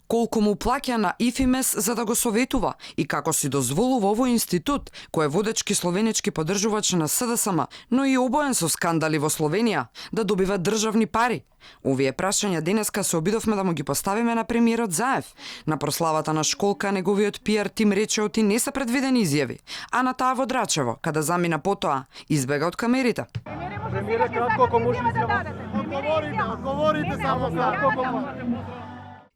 колку му плаќа на ИФИМЕС за да го советува и како си дозволува овој институт, кој е водечки словенички поддржувач на СДСМ, но и обоен со скандали во Словенија, да добива државни пари. Овие прашања денеска се обидовме да му ги поставиме на премиерот Заев. На прославата на школка неговиот пиар тим рече оти не се предвидени изјави, а на таа во Драчево, каде замина потоа, избега од камерите. Премиере, кратко, ако може одговорите само кратко.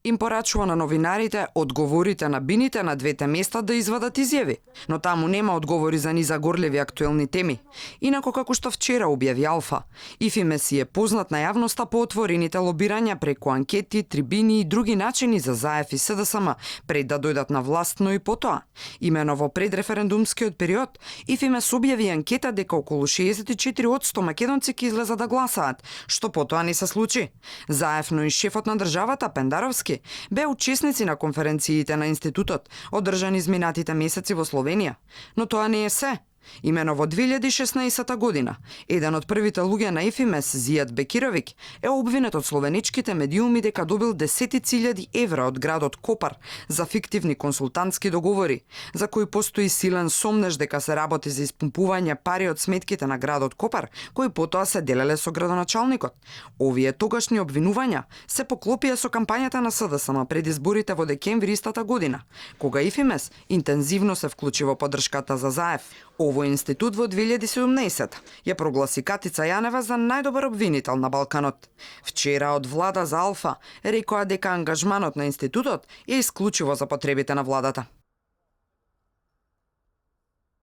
Им порачува на новинарите одговорите на бините на двете места да извадат изјави, но таму нема одговори за низа горливи актуелни теми. Инако како што вчера објави Алфа, ИФИМЕС е познат на јавноста по отворените лобирања преку анкети, трибини и други начини за Заев и СДСМ пред да дојдат на власт, но и потоа. Имено во предреферендумскиот период, ИФИМЕС објави анкета дека околу 64% македонци ќе излезат да гласаат, што потоа не се случи. Заев, но и шефот на државата Пендаровски беа учесници на конференциите на институтот, одржани изминатите месеци во Словенија. Но тоа не е се. Имено во 2016 година, еден од првите луѓе на ИФИМЕС, Зијад Бекировиќ, е обвинет од словеничките медиуми дека добил 10.000 евра од градот Копар за фиктивни консултантски договори, за кои постои силен сомнеж дека се работи за испумпување пари од сметките на градот Копар, кои потоа се делеле со градоначалникот. Овие тогашни обвинувања се поклопија со кампањата на СДСМ пред изборите во декември истата година, кога ИФИМЕС интензивно се вклучи во поддршката за Заев. Овој институт во 2017 ја прогласи Катица Јанева за најдобар обвинител на Балканот. Вчера од влада за Алфа рекоа дека ангажманот на институтот е исклучиво за потребите на владата.